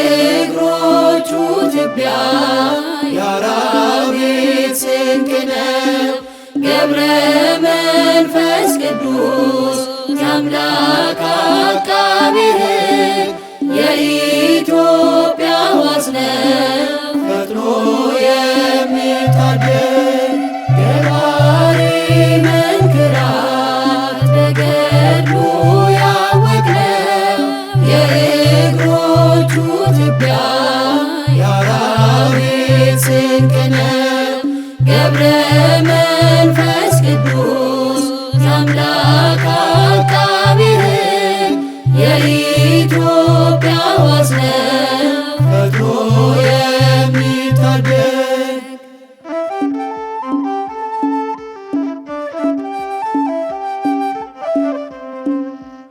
የእግሮቹ ትቢያ የአራዊት ስንቅ ነው። ገብረ መንፈስ ቅዱስ የአምላክ አቃቤ ሕግ የኢትዮጵያ ዋስ ነው ፈጥኖ የሚታደግ ገባሬ መንክራት በገድሉ ያወቅነው የእግሮቹ ትቢያ የአራዊት ስንቅ ነው። ገብረ መንፈስ ቅዱስ የአምላክ አቃቤ ሕግ የኢትዮጵያ ዋስ ነው ፈጥኖ የሚታደግ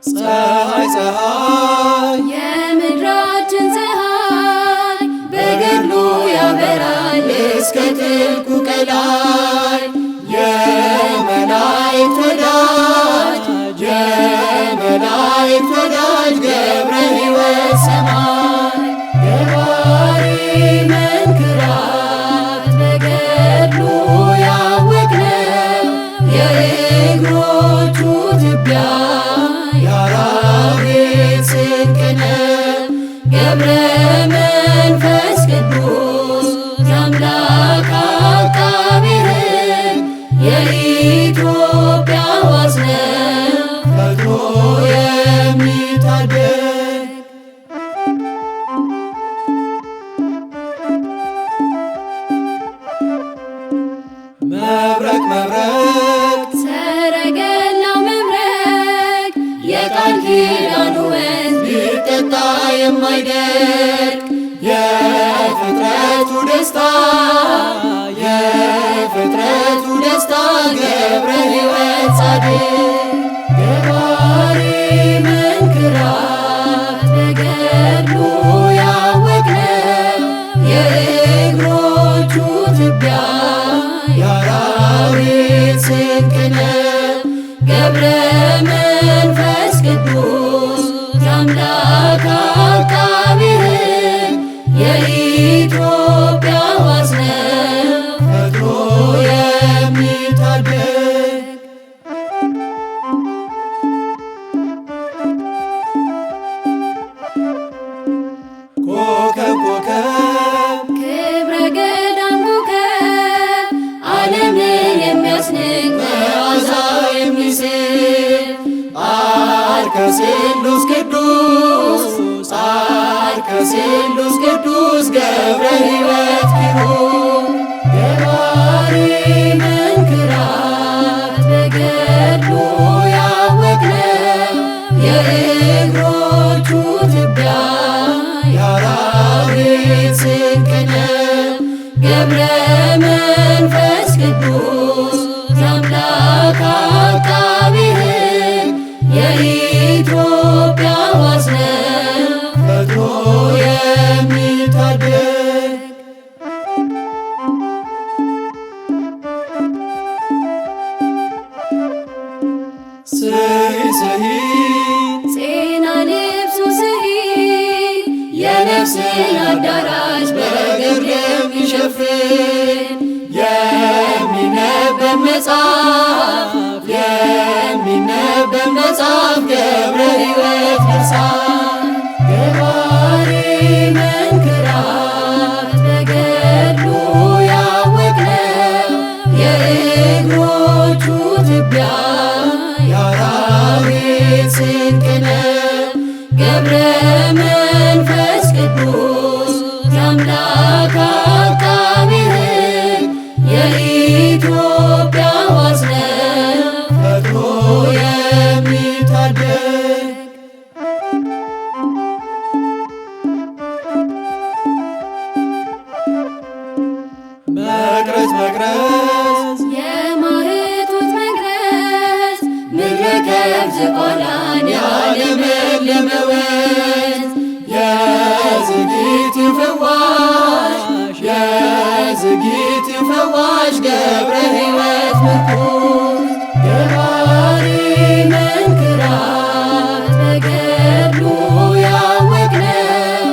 ፀሐይ ፀሐይ የምድራችን ፀሐይ በገድሉ ያበራል እስከ ጥልቁ ቀላይ የመላእክት ወዳጅ የመላእክት ወዳጅ ገብረ ሕይወት ሰማይ ገባሬ መንክራት በገድሉ ያወቅነው የእግሮቹ ትቢያ የአራዊት ስንቅ ነው። ገብረ መንፈስ ቅዱስ የአምላክ አቃቤ ሕግ የኢትዮጵያ ዋስ ነው ፈጥኖ የሚታደግ መብረቅ መብረቅ ሰረገላው መብረቅ የቃል ኪዳኑ ወንዝ ቢጠጣ የማይደርቅ የፍጥረቱ ደስታ የፍጥረቱ ደስታ ገብረ ሕይወት ጻድቅ ገባሬ መንክራት በገድሉ ያወቅነው የእግሮቹ ትቢያ የአራዊት ስንቅ ነው። ገብረ መንፈስ ቅዱስ የአምላክ አቃቤ ሕግ የኢትዮጵያ ዋስ ነው ፈጥኖ የሚታደግ ኮከብ ኮከብ ክብረ ገዳም ኮከብ ዓለምን የሚያስንቅ መዓዛ የሚስብ አርከ ስሉስ ቅዱስ አርከ ስሉስ ቅዱስ ገብረ ሕይወት ኪሩብ ገባሬ መንክራት በገድሉ ያወቅነው የእግሮቹ ትቢያ የአራዊት ስንቅ ነው። ገብረ መንፈስ ቅዱስ የአምላክ አቃቤ ሕግ የኢትዮጵያ ዋስ ነው ፈጥኖ የሚታደግ ስሂ ስሂ ፄና ልብሱ ስሂ የነፍስን አዳራሽ በግብር የሚሸፍን የሚነበብ መጽሐፍ የሚነበብ መጽሐፍ ገብረ ሕይወት ድርሳን ገባሬ መንክራት በገድሉ ያወቅነው የእግሮቹ ትቢያ የአራዊት ስንቅ ነው። ገብረ መንፈስ ቅዱስ የአምላክ አቃቤ ሕግ የኢትዮጵያ ዋስ ነው ፈጥኖ የሚታደግ መቅረዝ መቅረዝ የማኅቶት መቅረዝ ምድረ ከብት ዝቋላን ያለመለመ ወንዝ የዝጊት ፈዋሽ የዝጊት ፈዋሽ ገብረ ሕይወት ምርኩዝ ገባሬ መንክራት በገድሉ ያወቅነው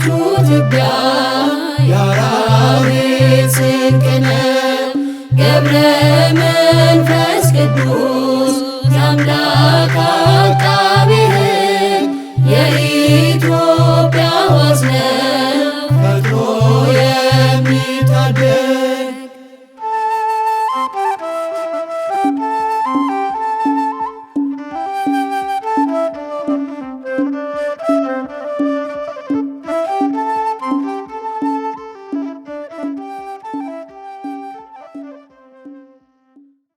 ትቢያ የአራዊት ስንቅ ነው ገብረ